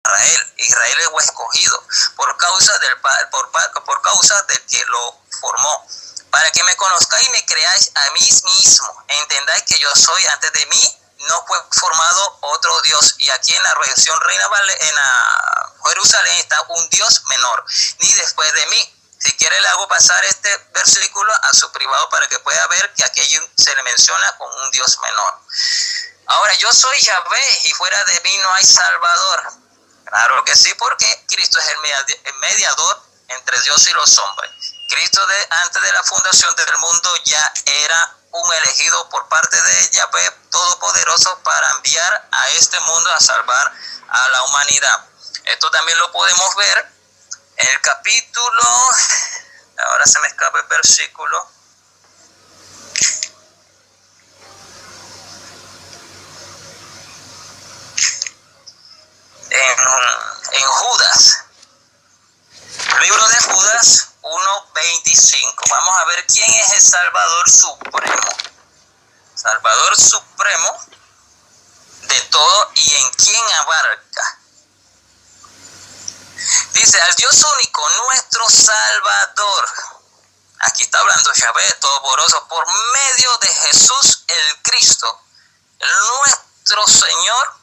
Israel. Israel es escogido por causa por causa del que lo formó, para que me conozcáis y me creáis a mí mismo, entendáis que yo soy. Antes de mí no fue formado otro Dios, y aquí en la redención Reina en la Jerusalén está un Dios menor, ni después de mí. Si quiere le hago pasar este versículo a su privado para que pueda ver que aquí se le menciona con un Dios menor. Ahora, yo soy Yahvé y fuera de mí no hay Salvador. Claro que sí, porque Cristo es el mediador entre Dios y los hombres. Cristo antes de la fundación del mundo ya era un elegido por parte de Yahvé Todopoderoso para enviar a este mundo a salvar a la humanidad. Esto también lo podemos ver en el capítulo, ahora se me escapa el versículo, en Judas, libro de Judas 1:25. Vamos a ver quién es el Salvador Supremo. Salvador Supremo de todo y en quién abarca. Dice, al Dios único, nuestro Salvador. Aquí está hablando Yahvé Todopoderoso, por medio de Jesús el Cristo, nuestro Señor,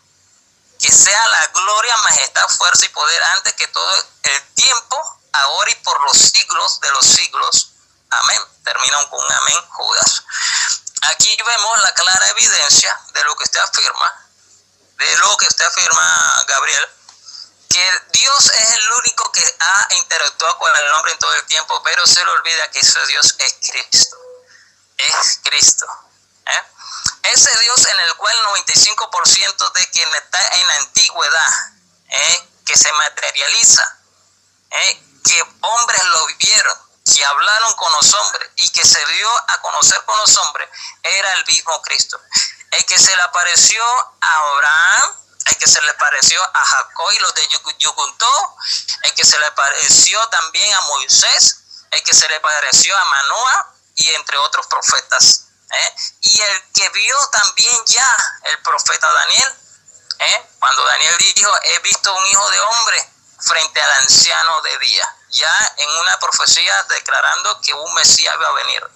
que sea la gloria, majestad, fuerza y poder antes que todo el tiempo, ahora y por los siglos de los siglos. Amén. Terminan con un amén, Judas. Aquí vemos la clara evidencia de lo que usted afirma, Gabriel, que Dios es el único que ha interactuado con el hombre en todo el tiempo, pero se le olvida que ese Dios es Cristo. Es Cristo. Ese Dios en el cual el 95% de quien está en la antigüedad, que se materializa, que hombres lo vivieron, que hablaron con los hombres y que se dio a conocer con los hombres, era el mismo Cristo. El que se le apareció a Abraham, el que se le pareció a Jacob y los de Yucuntó, el que se le pareció también a Moisés, el que se le pareció a Manoah y entre otros profetas. Y el que vio también ya el profeta Daniel, cuando Daniel dijo, he visto un hijo de hombre frente al anciano de día, ya en una profecía declarando que un Mesías iba a venir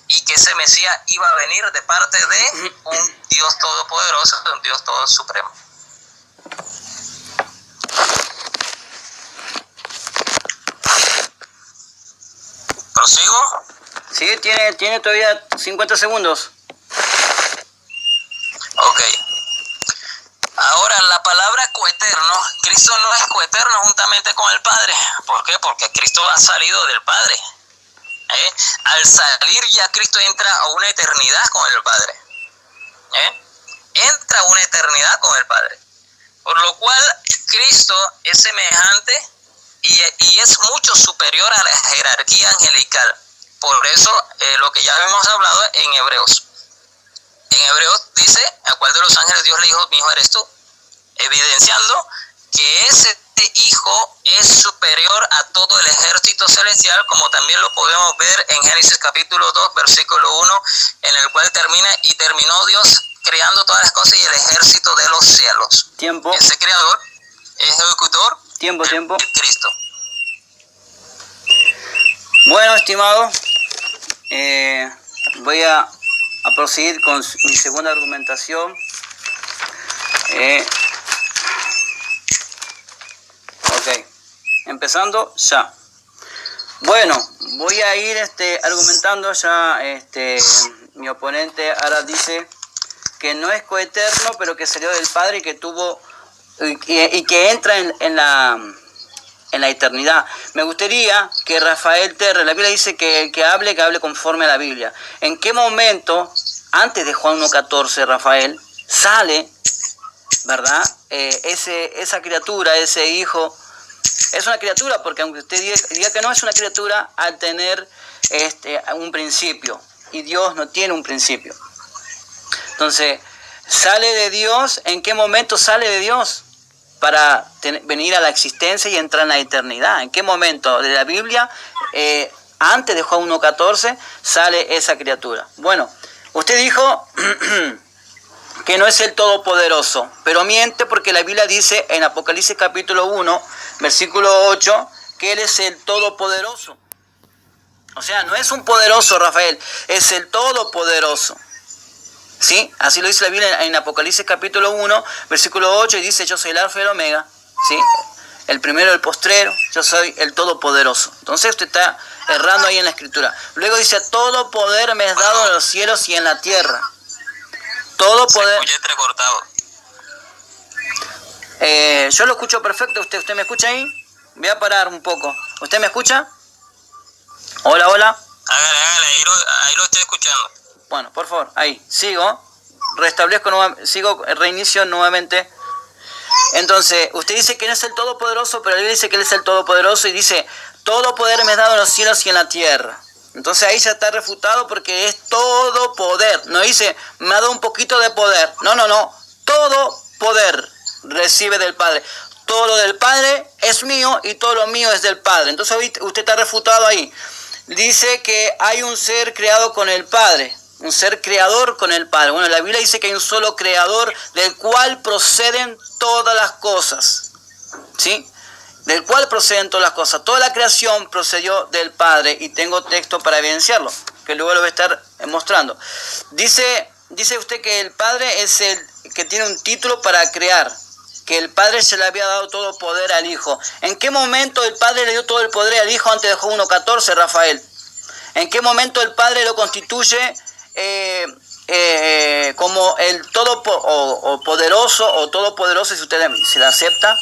y que ese Mesías iba a venir de parte de un Dios todopoderoso, de un Dios todo supremo. ¿Prosigo? Sí, tiene todavía 50 segundos. Ok. Ahora, la palabra coeterno, Cristo no es coeterno juntamente con el Padre. ¿Por qué? Porque Cristo ha salido del Padre. Al salir ya Cristo entra a una eternidad con el Padre. Entra a una eternidad con el Padre. Por lo cual, Cristo es semejante y es mucho superior a la jerarquía angelical. Por eso, lo que ya hemos hablado en Hebreos. En Hebreos dice, ¿a cuál de los ángeles Dios le dijo, mi hijo eres tú? Evidenciando que ese hijo es superior a todo el ejército celestial, como también lo podemos ver en Génesis capítulo 2, versículo 1, en el cual terminó Dios creando todas las cosas y el ejército de los cielos. Tiempo. Ese creador es ejecutor. Tiempo. Cristo. Bueno, estimado, voy a proseguir con mi segunda argumentación. Ok, empezando ya. Bueno, voy a ir argumentando ya. Mi oponente ahora dice que no es coeterno, pero que salió del Padre y que tuvo y que entra en la eternidad. Me gustaría que Rafael Terre, la Biblia dice que hable conforme a la Biblia. ¿En qué momento, antes de Juan 1:14, Rafael, sale, verdad, esa criatura, ese hijo? Es una criatura, porque aunque usted diga que no es una criatura, al tener un principio, y Dios no tiene un principio. Entonces, ¿sale de Dios? ¿En qué momento sale de Dios? Para venir a la existencia y entrar en la eternidad. ¿En qué momento de la Biblia, antes de Juan 1:14, sale esa criatura? Bueno, usted dijo que no es el Todopoderoso, pero miente porque la Biblia dice en Apocalipsis capítulo 1, versículo 8, que Él es el Todopoderoso. O sea, no es un poderoso, Rafael, es el Todopoderoso. ¿Sí? Así lo dice la Biblia en Apocalipsis capítulo 1, versículo 8, y dice, yo soy el Alfa y el Omega, ¿sí? El primero, el postrero, yo soy el Todopoderoso. Entonces usted está errando ahí en la Escritura. Luego dice, todo poder me es dado en los cielos y en la tierra. Todo poder... Se escucha entrecortado. Yo lo escucho perfecto. ¿Usted me escucha ahí? Voy a parar un poco. ¿Usted me escucha? Hola, hola. Hágale, ahí lo estoy escuchando. Bueno, por favor, ahí. Sigo. Reinicio nuevamente. Entonces, usted dice que no es el Todopoderoso, pero él dice que Él es el Todopoderoso y dice, todo poder me es dado en los cielos y en la tierra. Entonces ahí ya está refutado porque es todo poder. No dice, me ha dado un poquito de poder. No. Todo poder recibe del Padre. Todo lo del Padre es mío y todo lo mío es del Padre. Entonces usted está refutado ahí. Dice que hay un ser creado con el Padre. Un ser creador con el Padre. Bueno, la Biblia dice que hay un solo creador del cual proceden todas las cosas. ¿Sí? Del cual proceden todas las cosas. Toda la creación procedió del Padre y tengo texto para evidenciarlo, que luego lo voy a estar mostrando. Dice usted que el Padre es el que tiene un título para crear, que el Padre se le había dado todo poder al Hijo. ¿En qué momento el Padre le dio todo el poder al Hijo antes de Job 1.14, Rafael? ¿En qué momento el Padre lo constituye como el poderoso o todopoderoso, si usted se le acepta,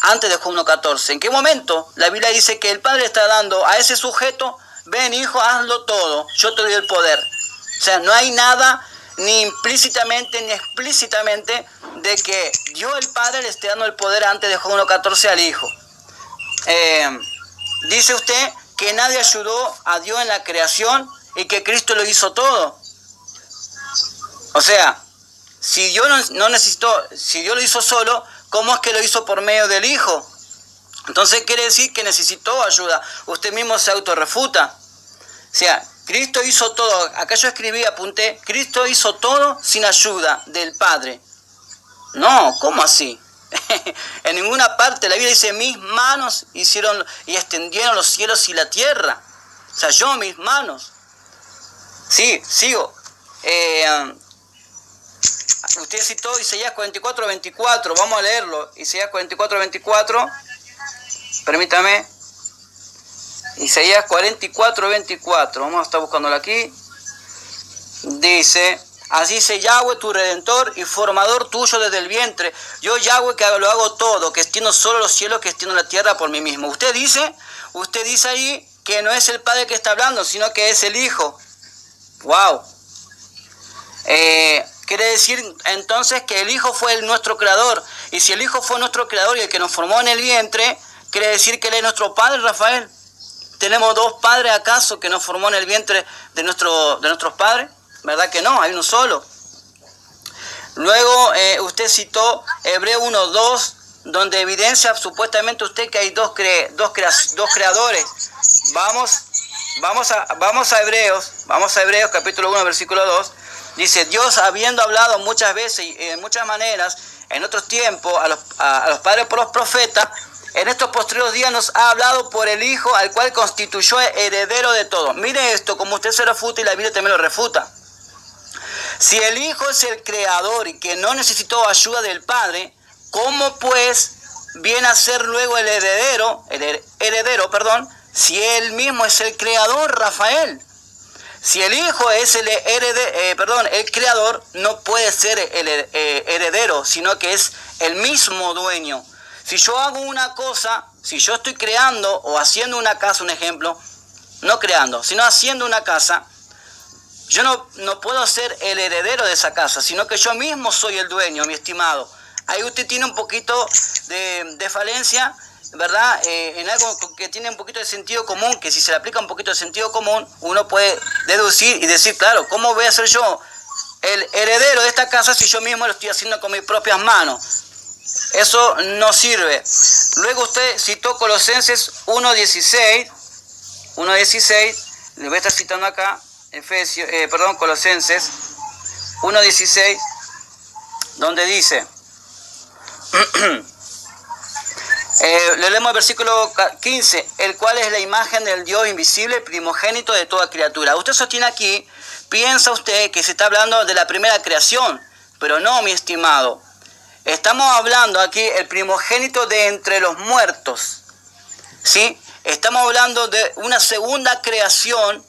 antes de Job 1.14? ¿En qué momento la Biblia dice que el Padre está dando a ese sujeto, ven hijo, hazlo todo, yo te doy el poder? O sea, no hay nada ni implícitamente ni explícitamente de que Dios el Padre le esté dando el poder antes de Job 1.14 al Hijo. Dice usted que nadie ayudó a Dios en la creación y que Cristo lo hizo todo. O sea, si Dios no necesitó, si Dios lo hizo solo, ¿cómo es que lo hizo por medio del Hijo? Entonces quiere decir que necesitó ayuda. Usted mismo se autorrefuta. O sea, Cristo hizo todo. Acá yo escribí, apunté, Cristo hizo todo sin ayuda del Padre. No, ¿cómo así? En ninguna parte la Biblia dice, mis manos hicieron y extendieron los cielos y la tierra. O sea, yo mis manos. Sí, sigo. Usted citó Isaías 44:24, vamos a leerlo. Isaías 44:24, permítame. Isaías 44:24, vamos a estar buscándolo aquí. Dice, así dice Yahweh tu Redentor y formador tuyo desde el vientre. Yo Yahweh que lo hago todo, que extiendo solo los cielos, que extiendo la tierra por mí mismo. Usted dice ahí que no es el Padre que está hablando, sino que es el Hijo. ¡Wow! Quiere decir entonces que el Hijo fue nuestro creador. Y si el Hijo fue nuestro creador y el que nos formó en el vientre, quiere decir que Él es nuestro Padre, Rafael. ¿Tenemos dos padres acaso que nos formó en el vientre de nuestros padres? ¿Verdad que no? Hay uno solo. Luego usted citó Hebreo 1.2, donde evidencia supuestamente usted que hay dos creadores. Vamos a Hebreos capítulo 1, versículo 2. Dice, Dios habiendo hablado muchas veces y de muchas maneras, en otros tiempos, a los padres por los profetas, en estos posteriores días nos ha hablado por el Hijo, al cual constituyó heredero de todo. Mire esto, como usted se refuta y la Biblia también lo refuta. Si el Hijo es el creador y que no necesitó ayuda del Padre, ¿cómo pues viene a ser luego el heredero, si Él mismo es el creador, Rafael? Si el Hijo es el creador, no puede ser el heredero, sino que es el mismo dueño. Si yo hago una cosa, si yo estoy creando o haciendo una casa, un ejemplo, no creando, sino haciendo una casa, yo no puedo ser el heredero de esa casa, sino que yo mismo soy el dueño, mi estimado. Ahí usted tiene un poquito de falencia, ¿verdad? En algo que tiene un poquito de sentido común, que si se le aplica un poquito de sentido común, uno puede deducir y decir, claro, ¿cómo voy a ser yo el heredero de esta casa si yo mismo lo estoy haciendo con mis propias manos? Eso no sirve. Luego usted citó Colosenses 1.16, le voy a estar citando acá, Colosenses 1.16, donde dice, le leemos el versículo 15, el cual es la imagen del Dios invisible, primogénito de toda criatura. Usted sostiene aquí, piensa usted que se está hablando de la primera creación, pero no, mi estimado. Estamos hablando aquí el primogénito de entre los muertos, ¿sí? Estamos hablando de una segunda creación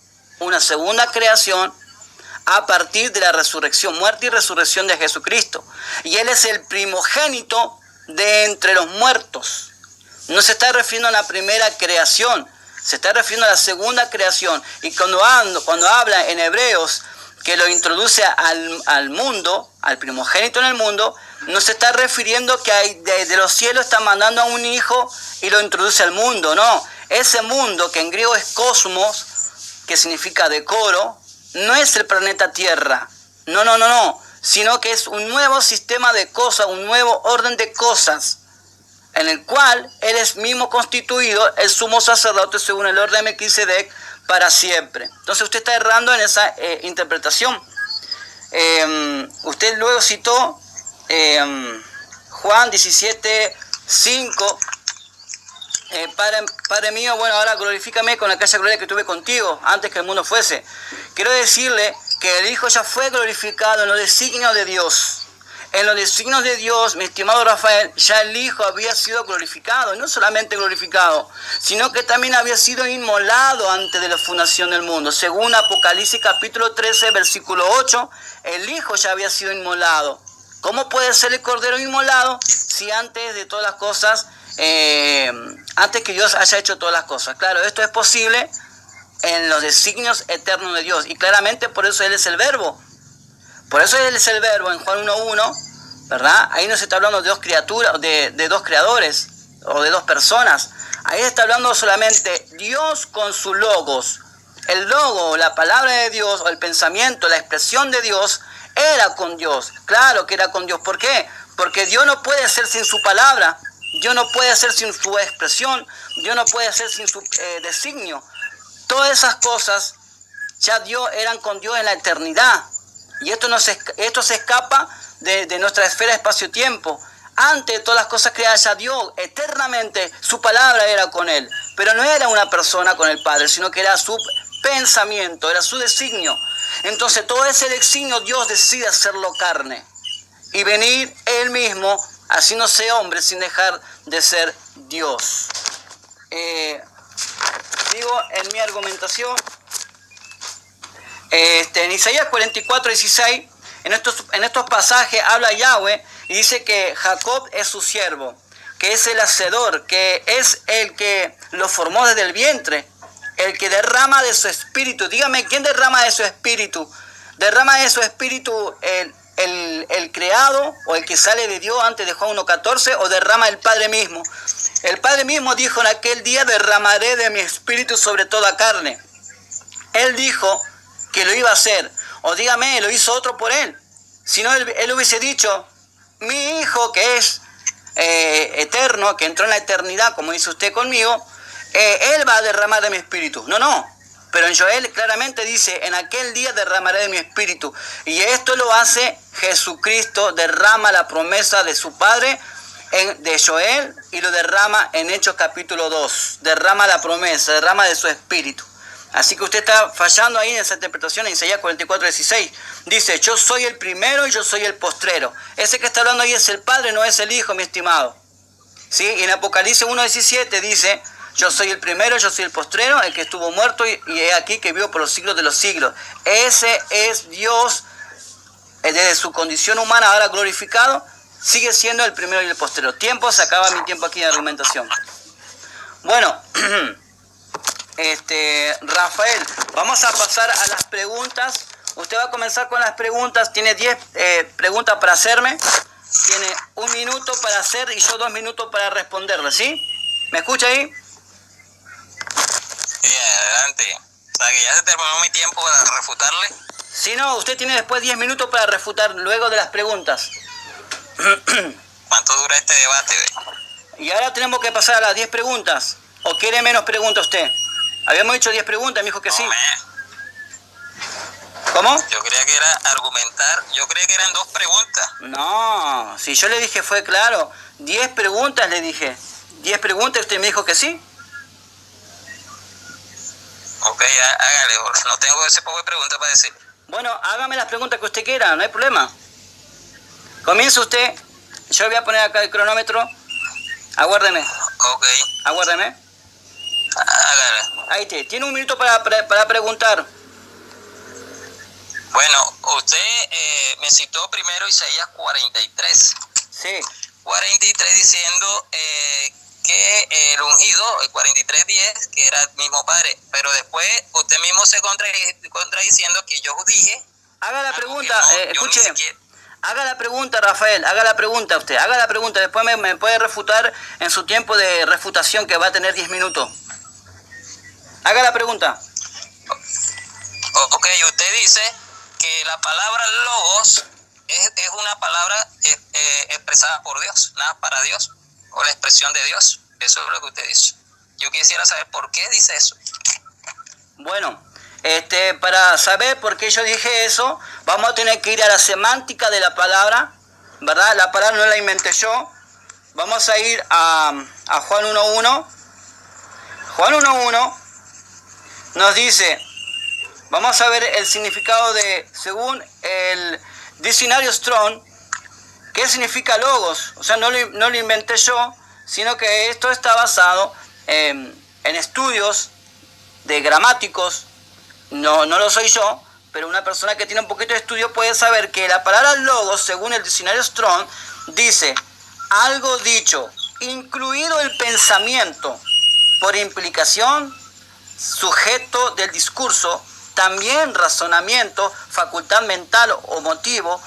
a partir de la resurrección, muerte y resurrección de Jesucristo. Y Él es el primogénito de entre los muertos. No se está refiriendo a la primera creación, se está refiriendo a la segunda creación. Y cuando habla en Hebreos que lo introduce al mundo, al primogénito en el mundo, no se está refiriendo que desde los cielos está mandando a un hijo y lo introduce al mundo, no. Ese mundo, que en griego es cosmos, que significa decoro, no es el planeta Tierra, no, sino que es un nuevo sistema de cosas, un nuevo orden de cosas, en el cual Él es mismo constituido el sumo sacerdote según el orden de Melquisedec para siempre. Entonces usted está errando en esa interpretación. Usted luego citó Juan 17:5. Padre mío, bueno, ahora glorifícame con aquella gloria que tuve contigo antes que el mundo fuese. Quiero decirle que el Hijo ya fue glorificado en los designios de Dios. En los designios de Dios, mi estimado Rafael, ya el Hijo había sido glorificado. No solamente glorificado, sino que también había sido inmolado antes de la fundación del mundo. Según Apocalipsis capítulo 13, versículo 8, el Hijo ya había sido inmolado. ¿Cómo puede ser el Cordero inmolado si antes de todas las cosas, antes que Dios haya hecho todas las cosas? Claro, esto es posible en los designios eternos de Dios. Y claramente por eso Él es el Verbo. Por eso Él es el Verbo en Juan 1:1, ¿verdad? Ahí no se está hablando de dos criaturas, de dos creadores o de dos personas. Ahí está hablando solamente Dios con su logos. El logo, la palabra de Dios, o el pensamiento, la expresión de Dios, era con Dios. Claro que era con Dios. ¿Por qué? Porque Dios no puede ser sin su palabra. Dios no puede ser sin su expresión. Dios no puede ser sin su designio. Todas esas cosas ya eran con Dios en la eternidad. Y esto se escapa de nuestra esfera espacio-tiempo. Antes de todas las cosas creadas, ya Dios eternamente, su palabra era con Él. Pero no era una persona con el Padre, sino que era su pensamiento, era su designio. Entonces todo ese designio Dios decide hacerlo carne. Y venir Él mismo, haciéndose hombre, sin dejar de ser Dios. Digo en mi argumentación, en Isaías 44:16, en estos pasajes habla Yahweh y dice que Jacob es su siervo, que es el hacedor, que es el que lo formó desde el vientre, el que derrama de su espíritu. Dígame, ¿quién derrama de su espíritu? ¿Derrama de su espíritu el creado o el que sale de Dios antes de Juan 1:14 o derrama el Padre mismo? El Padre mismo dijo en aquel día: derramaré de mi espíritu sobre toda carne. Él dijo que lo iba a hacer. O dígame, lo hizo otro por Él. Si no, él hubiese dicho: mi Hijo que es eterno, que entró en la eternidad, como dice usted conmigo, Él va a derramar de mi espíritu. No. Pero en Joel claramente dice: en aquel día derramaré de mi espíritu. Y esto lo hace Jesucristo, derrama la promesa de su Padre de Joel y lo derrama en Hechos capítulo 2. Derrama la promesa, derrama de su espíritu. Así que usted está fallando ahí en esa interpretación en Isaías 44:16. Dice: yo soy el primero y yo soy el postrero. Ese que está hablando ahí es el Padre, no es el Hijo, mi estimado. ¿Sí? Y en Apocalipsis 1:17 dice: yo soy el primero, yo soy el postrero, el que estuvo muerto y he aquí que vivo por los siglos de los siglos. Ese es Dios, desde su condición humana ahora glorificado, sigue siendo el primero y el postrero. Se acaba mi tiempo aquí de argumentación. Bueno, Rafael, vamos a pasar a las preguntas. Usted va a comenzar con las preguntas. Tiene 10 preguntas para hacerme. Tiene 1 minuto para hacer y yo 2 minutos para responderle, ¿sí? ¿Me escucha ahí? Sí, adelante. O sea, que ya se terminó mi tiempo para refutarle. Si no, usted tiene después 10 minutos para refutar luego de las preguntas. ¿Cuánto dura este debate? Y ahora tenemos que pasar a las 10 preguntas. ¿O quiere menos preguntas usted? Habíamos hecho 10 preguntas, me dijo que sí. ¿Cómo? Yo creía que era argumentar, yo creía que eran 2 preguntas. No, si yo le dije fue claro. 10 preguntas le dije. 10 preguntas y usted me dijo que sí. Ok, hágale, porque no tengo ese poco de preguntas para decir. Bueno, hágame las preguntas que usted quiera, no hay problema. Comienza usted. Yo voy a poner acá el cronómetro. Aguárdeme. Ok, Aguárdeme. hágale. Ahí tiene un minuto para preguntar. Bueno, usted me citó primero Isaías 43. Sí. 43 diciendo que el ungido, el 43:10, que era el mismo Padre. Pero después usted mismo se contradiciendo que yo dije... Haga la pregunta, escuche. Siquiera... Haga la pregunta, Rafael, haga la pregunta usted, haga la pregunta, después me puede refutar en su tiempo de refutación que va a tener 10 minutos. Haga la pregunta. Ok, usted dice que la palabra logos es una palabra expresada por Dios, nada para Dios, o la expresión de Dios. Eso es lo que usted dice. Yo quisiera saber por qué dice eso. Bueno, para saber por qué yo dije eso, vamos a tener que ir a la semántica de la palabra, ¿verdad? La palabra no la inventé yo. Vamos a ir a Juan 1.1. Juan 1.1 nos dice, vamos a ver el significado según el diccionario Strong, ¿qué significa logos? O sea, no lo inventé yo, sino que esto está basado en estudios de gramáticos. No lo soy yo, pero una persona que tiene un poquito de estudio puede saber que la palabra logos, según el diccionario Strong, dice algo dicho, incluido el pensamiento, por implicación, sujeto del discurso, también razonamiento, facultad mental o motivo.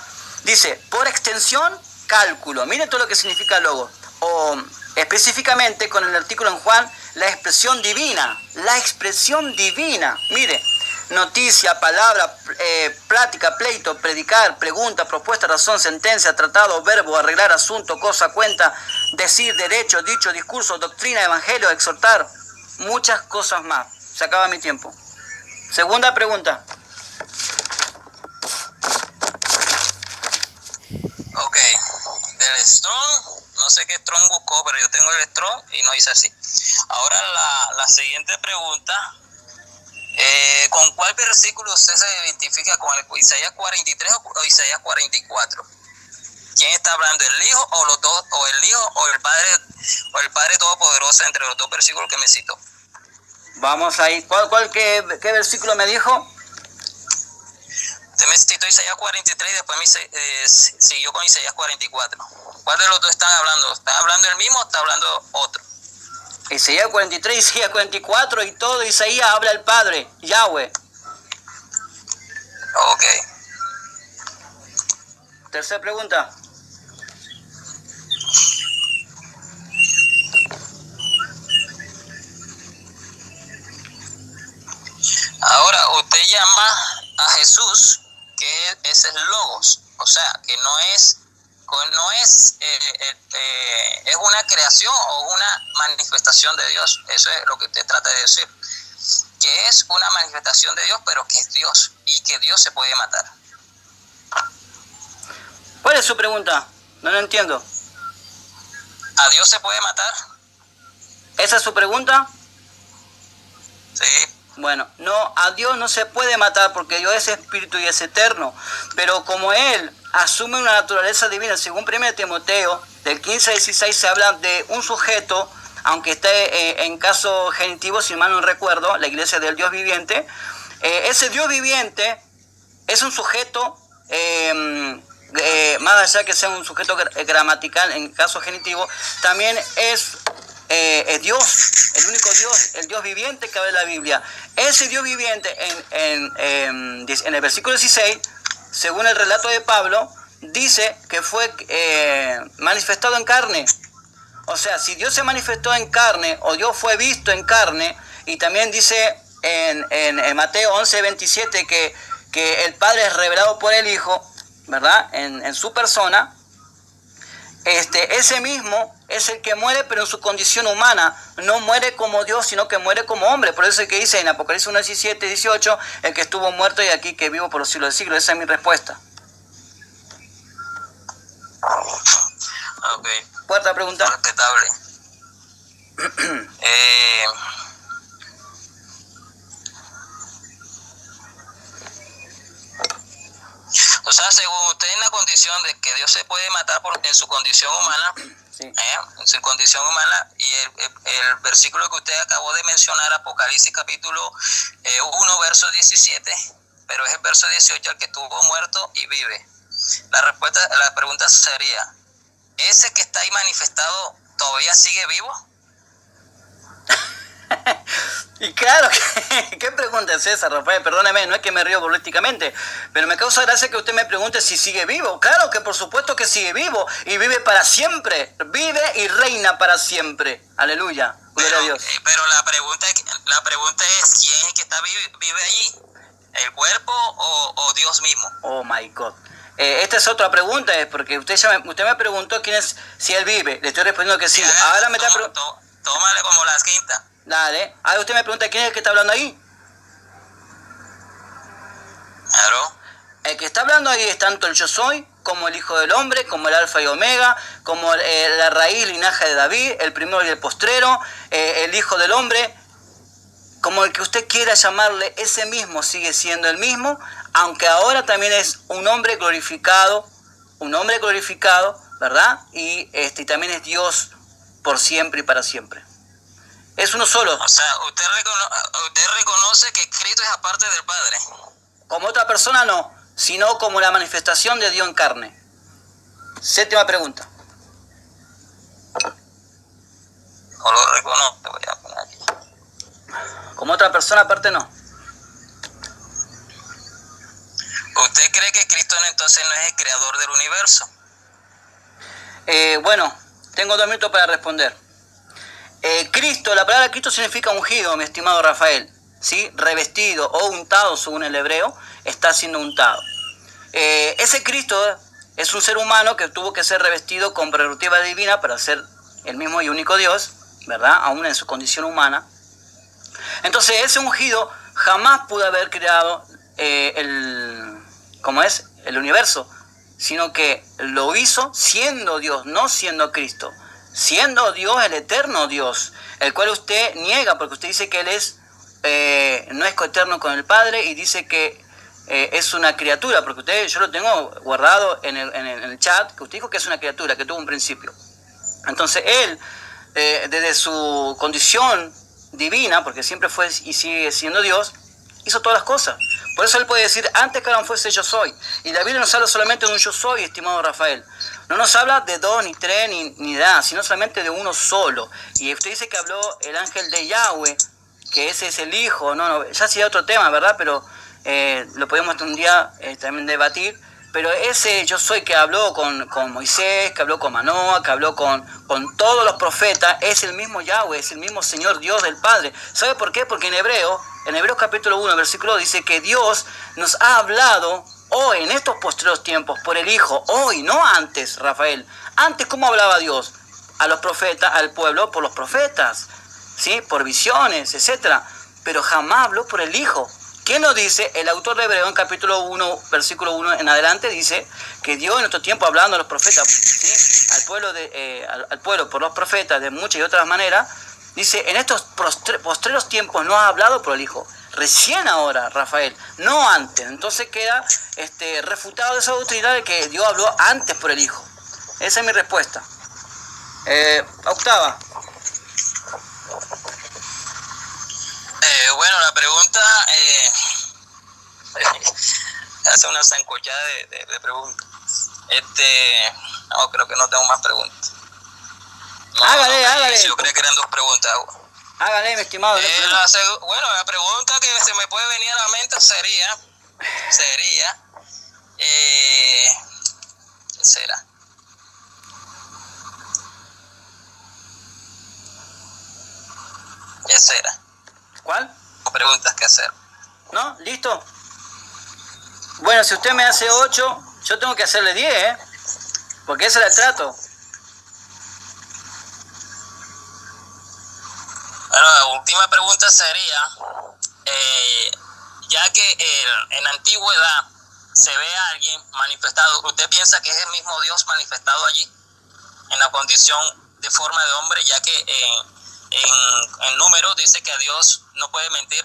Dice, por extensión, cálculo. Miren todo lo que significa logos. O específicamente con el artículo en Juan, la expresión divina. La expresión divina. Mire, noticia, palabra, plática, pleito, predicar, pregunta, propuesta, razón, sentencia, tratado, verbo, arreglar, asunto, cosa, cuenta, decir, derecho, dicho, discurso, doctrina, evangelio, exhortar, muchas cosas más. Se acaba mi tiempo. Segunda pregunta. Ok, del Strong, no sé qué Strong buscó, pero yo tengo el Strong y no dice así. Ahora la siguiente pregunta, ¿con cuál versículo usted se identifica? ¿Con el Isaías 43 o Isaías 44? ¿Quién está hablando, el Hijo o los dos, o el Hijo o el Padre Todopoderoso, entre los 2 versículos que me citó? Vamos ahí. ¿Qué versículo me dijo? Usted me citó Isaías 43 y después siguió con Isaías 44. ¿Cuál de los 2 están hablando? ¿Están hablando el mismo o está hablando otro? Isaías 43, Isaías 44 y todo Isaías habla el Padre, Yahweh. Ok. Tercera pregunta. Ahora, usted llama a Jesús, que es el Logos, o sea, que no es es una creación o una manifestación de Dios. Eso es lo que usted trata de decir, que es una manifestación de Dios, pero que es Dios y que Dios se puede matar. ¿Cuál es su pregunta? No lo entiendo. ¿A Dios se puede matar? ¿Esa es su pregunta? Sí. Bueno, no, a Dios no se puede matar porque Dios es espíritu y es eterno. Pero como Él asume una naturaleza divina, según 1 Timoteo, del 15 al 16 se habla de un sujeto, aunque esté en caso genitivo, si mal no recuerdo, la iglesia del Dios viviente. Ese Dios viviente es un sujeto, más allá que sea un sujeto gramatical en caso genitivo, también es Dios, el único Dios, el Dios viviente que habla en la Biblia. Ese Dios viviente en el versículo 16, según el relato de Pablo, dice que fue manifestado en carne. O sea, si Dios se manifestó en carne o Dios fue visto en carne, y también dice en Mateo 11:27 que el Padre es revelado por el Hijo, ¿verdad? En su persona. ese mismo es el que muere, pero en su condición humana. No muere como Dios, sino que muere como hombre. Por eso es que dice en Apocalipsis 1, 17, 18, el que estuvo muerto y aquí que vivo por los siglos de siglos. Esa es mi respuesta. Ok. Cuarta pregunta. Respetable. O sea, según usted, en la condición de que Dios se puede matar en su condición humana, Sí. en su condición humana, y el versículo que usted acabó de mencionar, Apocalipsis capítulo 1, verso 17, pero es el verso 18 el que estuvo muerto y vive. La pregunta sería, ¿ese que está ahí manifestado todavía sigue vivo? Y claro, ¿qué pregunta es esa, Rafael? Perdóneme, no es que me río políticamente, pero me causa gracia que usted me pregunte si sigue vivo. Claro que por supuesto que sigue vivo y vive para siempre. Vive y reina para siempre. Aleluya. Gloria a Dios. Pero la pregunta es, ¿quién es el que vive allí? ¿El cuerpo o Dios mismo? Oh my God. Esta es otra pregunta, es porque usted me preguntó quién es, si él vive. Le estoy respondiendo que sí. Ahora me está preguntando. Tómale como las quintas. Dale. Ahora usted me pregunta quién es el que está hablando ahí. Claro. El que está hablando ahí es tanto el yo soy, como el Hijo del Hombre, como el Alfa y Omega, como la raíz, linaje de David, el primero y el postrero, el Hijo del Hombre, como el que usted quiera llamarle, ese mismo sigue siendo el mismo, aunque ahora también es un hombre glorificado, ¿verdad? Y también es Dios por siempre y para siempre. Es uno solo. O sea, usted reconoce que Cristo es aparte del Padre. Como otra persona no, sino como la manifestación de Dios en carne. Séptima pregunta. No lo reconozco, voy a poner aquí. Como otra persona aparte no. ¿Usted cree que Cristo entonces no es el creador del universo? Bueno, tengo 2 minutos para responder. Cristo, la palabra Cristo significa ungido, mi estimado Rafael. ¿Sí? Revestido o untado, según el hebreo, está siendo untado. Ese Cristo es un ser humano que tuvo que ser revestido con prerrogativa divina para ser el mismo y único Dios, ¿verdad? Aún en su condición humana. Entonces ese ungido jamás pudo haber creado el universo, sino que lo hizo siendo Dios, no siendo Cristo. Siendo Dios, el eterno Dios, el cual usted niega porque usted dice que Él no es coeterno con el Padre y dice que es una criatura, porque yo lo tengo guardado en el chat, que usted dijo que es una criatura, que tuvo un principio. Entonces Él, desde su condición divina, porque siempre fue y sigue siendo Dios, hizo todas las cosas. Por eso Él puede decir, antes que Adán fuese yo soy. Y la Biblia nos habla solamente de un yo soy, estimado Rafael. No nos habla de 2, ni 3, ni nada, sino solamente de uno solo. Y usted dice que habló el ángel de Yahweh, que ese es el Hijo. No, ya sería otro tema, ¿verdad? Pero lo podemos un día también debatir. Pero ese yo soy que habló con Moisés, que habló con Manoah, que habló con todos los profetas, es el mismo Yahweh, es el mismo Señor Dios del Padre. ¿Sabe por qué? Porque en Hebreos capítulo 1, versículo 2, dice que Dios nos ha hablado hoy, en estos postreros tiempos, por el Hijo. Hoy, no antes, Rafael. Antes, ¿cómo hablaba Dios? A los profetas, al pueblo, por los profetas, ¿sí? Por visiones, etc. Pero jamás habló por el Hijo. ¿Quién nos dice? El autor de Hebreo en capítulo 1, versículo 1 en adelante, dice que Dios en nuestro tiempo hablando a los profetas, ¿sí? al pueblo por los profetas de muchas y otras maneras, dice, en estos postreros tiempos no ha hablado por el Hijo. Recién ahora, Rafael, no antes. Entonces queda refutado de esa doctrina de que Dios habló antes por el Hijo. Esa es mi respuesta. Octava. Bueno, la pregunta hace una sancochada de preguntas. No, creo que no tengo más preguntas. No, hágale. Yo creo que eran 2 preguntas. Hágale, mi estimado. La pregunta que se me puede venir a la mente sería ¿qué será? ¿Qué será? ¿Cuál? Preguntas que hacer. ¿No? ¿Listo? Bueno, si usted me hace 8, yo tengo que hacerle 10, ¿eh? Porque ese era el trato. la última pregunta sería, ya que en la antigüedad se ve a alguien manifestado, ¿usted piensa que es el mismo Dios manifestado allí, en la condición de forma de hombre, ya que en Números dice que Dios no puede mentir,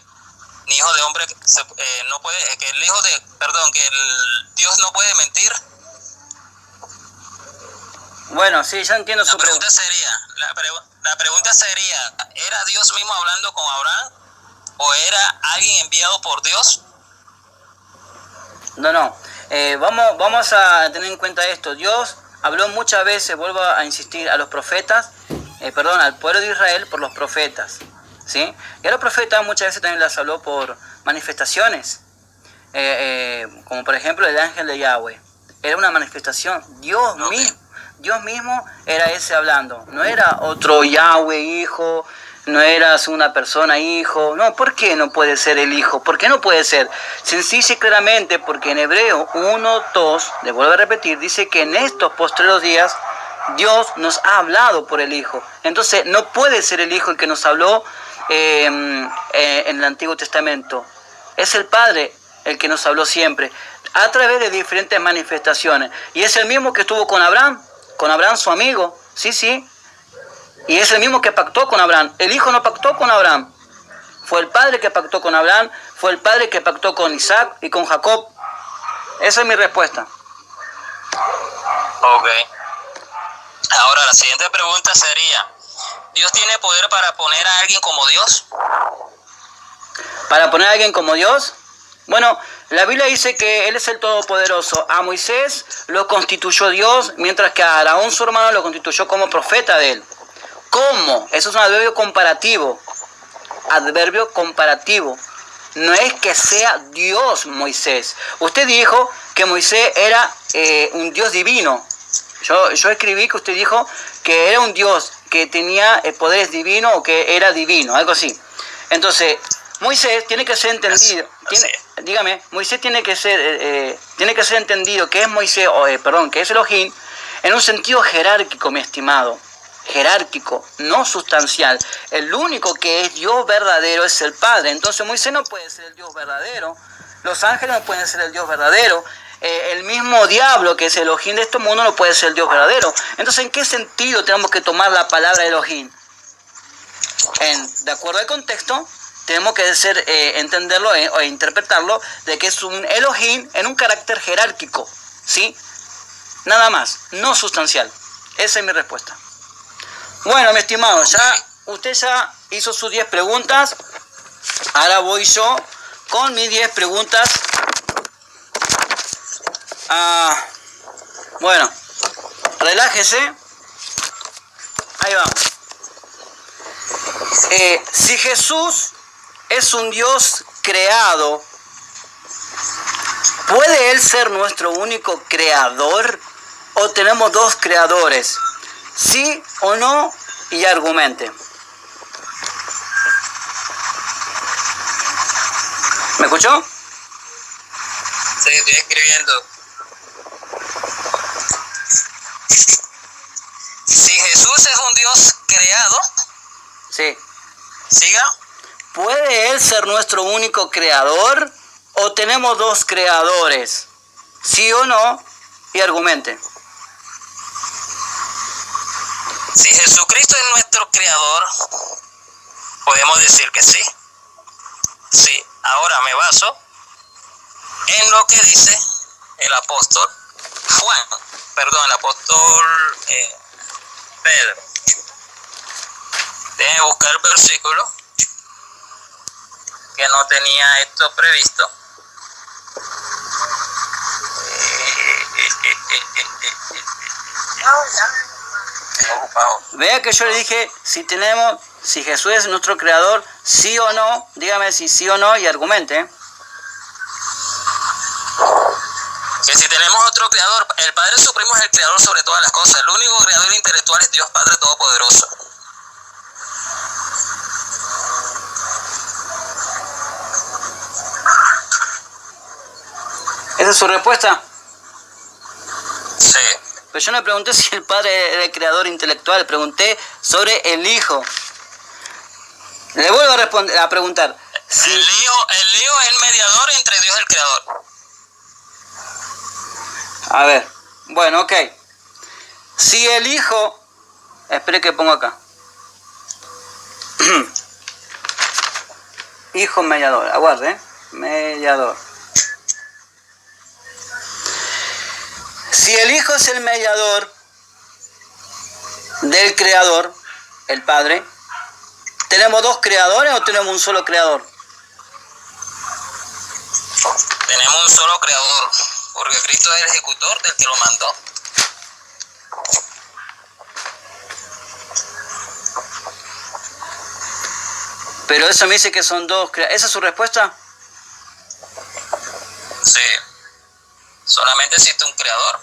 ni hijo de hombre no puede, que el hijo de, perdón, que el Dios no puede mentir? Bueno, sí, ya entiendo su pregunta. La pregunta sería, ¿era Dios mismo hablando con Abraham o era alguien enviado por Dios? No. Vamos a tener en cuenta esto. Dios habló muchas veces, vuelvo a insistir, a los profetas, al pueblo de Israel por los profetas, ¿sí? Y a los profetas muchas veces también les habló por manifestaciones, como por ejemplo el ángel de Yahweh. Era una manifestación, Dios mismo era ese hablando, no era otro Yahweh hijo, no eras una persona hijo. No, ¿por qué no puede ser el hijo? ¿Por qué no puede ser? Sencillo y claramente porque en Hebreo 1:2, le vuelvo a repetir, dice que en estos postreros días Dios nos ha hablado por el Hijo. Entonces no puede ser el Hijo el que nos habló en el Antiguo Testamento. Es el Padre el que nos habló siempre, a través de diferentes manifestaciones. Y es el mismo que estuvo con Abraham su amigo, sí. Y es el mismo que pactó con Abraham. El Hijo no pactó con Abraham. Fue el Padre que pactó con Abraham, fue el Padre que pactó con Isaac y con Jacob. Esa es mi respuesta. Ok. Ahora la siguiente pregunta sería, ¿Dios tiene poder para poner a alguien como Dios? ¿Para poner a alguien como Dios? Bueno, la Biblia dice que Él es el Todopoderoso. A Moisés lo constituyó Dios, mientras que a Aarón, su hermano, lo constituyó como profeta de Él. ¿Cómo? Eso es un adverbio comparativo. Adverbio comparativo. No es que sea Dios Moisés. Usted dijo que Moisés era un Dios divino. Yo escribí que usted dijo que era un Dios que tenía poderes divinos o que era divino, algo así. Entonces, Moisés tiene que ser entendido. Moisés tiene que ser entendido que es Moisés, que es Elohim, en un sentido jerárquico, mi estimado. Jerárquico, no sustancial. El único que es Dios verdadero es el Padre. Entonces Moisés no puede ser el Dios verdadero. Los ángeles no pueden ser el Dios verdadero. El mismo diablo que es Elohim de este mundo no puede ser el Dios verdadero. Entonces, ¿en qué sentido tenemos que tomar la palabra Elohim? De acuerdo al contexto, tenemos que entenderlo o interpretarlo de que es un Elohim en un carácter jerárquico, ¿sí? Nada más, no sustancial. Esa es mi respuesta. Bueno, mi estimado, usted ya hizo sus 10 preguntas. Ahora voy yo con mis 10 preguntas. Bueno, relájese. Ahí vamos. Si Jesús es un Dios creado, ¿puede Él ser nuestro único creador? ¿O tenemos dos creadores? ¿Sí o no? Y argumente. ¿Me escuchó? Sí, estoy escribiendo. Si Jesús es un Dios creado, sí. ¿Siga? ¿Puede Él ser nuestro único creador o tenemos dos creadores? ¿Sí o no? Y argumente. Si Jesucristo es nuestro creador, podemos decir que sí. Sí, ahora me baso en lo que dice el apóstol Pedro. Déjenme buscar el versículo, que no tenía esto previsto. Vea que yo le dije, si Jesús es nuestro creador, sí o no, dígame si sí o no y argumente. Que si tenemos otro creador, el Padre Supremo es el creador sobre todas las cosas. El único creador intelectual es Dios Padre Todopoderoso. ¿Esa es su respuesta? Sí. Pero yo no pregunté si el Padre era el creador intelectual, pregunté sobre el Hijo. Le vuelvo a responder, a preguntar. Si El Hijo es el mediador entre Dios y el Creador. A ver, bueno, ok. Si el Hijo... Espere que pongo acá. Hijo mediador, aguarde, mediador. Si el Hijo es el mediador del Creador, el Padre, ¿tenemos dos creadores o tenemos un solo creador? Tenemos un solo Creador, porque Cristo es el ejecutor del que lo mandó. Pero eso me dice que son dos creadores. ¿Esa es su respuesta? Sí. Solamente existe un Creador.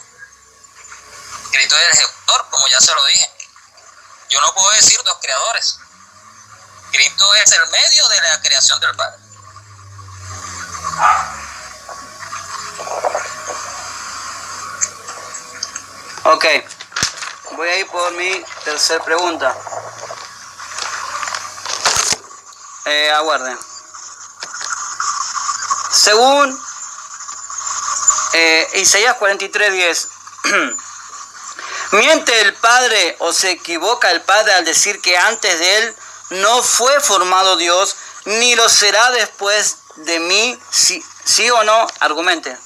Cristo es el ejecutor, como ya se lo dije. Yo no puedo decir dos creadores. Cristo es el medio de la creación del Padre. Ok. Voy a ir por mi tercera pregunta. Aguarden. Según Isaías 43:10, ¿miente el Padre o se equivoca el Padre al decir que antes de Él no fue formado Dios, ni lo será después de mí? ¿Sí o no? Argumente.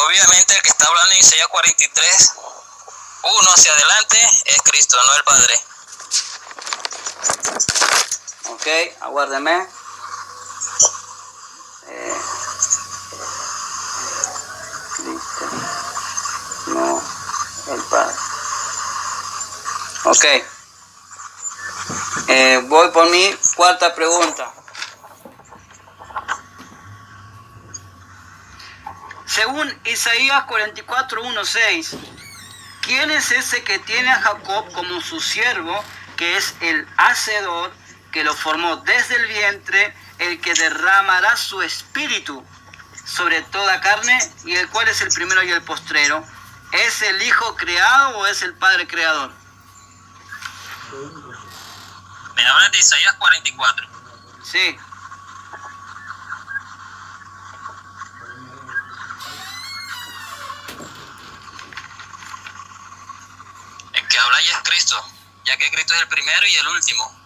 Obviamente el que está hablando en Isaías 43, 1 hacia adelante, es Cristo, no el Padre. Ok, aguárdeme. Cristo, no el Padre. Ok. Voy por mi cuarta pregunta. Según Isaías 44:1-6, ¿quién es ese que tiene a Jacob como su siervo, que es el Hacedor, que lo formó desde el vientre, el que derramará su espíritu sobre toda carne, y el cual es el primero y el postrero? ¿Es el Hijo creado o es el Padre creador? Me hablan de Isaías 44. Sí. El que habla ya es Cristo, ya que Cristo es el primero y el último.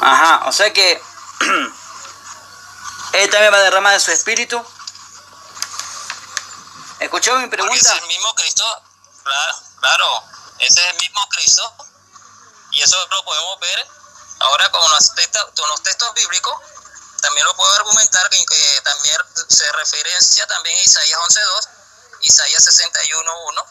Ajá, o sea que Él también va a derramar de su espíritu. ¿Escuchó mi pregunta? Porque ese es el mismo Cristo, claro, ese es el mismo Cristo. Y eso lo podemos ver ahora con los textos bíblicos. También lo puedo argumentar que también se referencia también a Isaías 11:2, Isaías 61:1,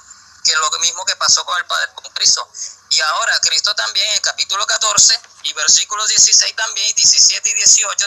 que es lo mismo que pasó con el Padre, con Cristo. Y ahora Cristo también en el capítulo 14 y versículos 16 también, y 17 y 18,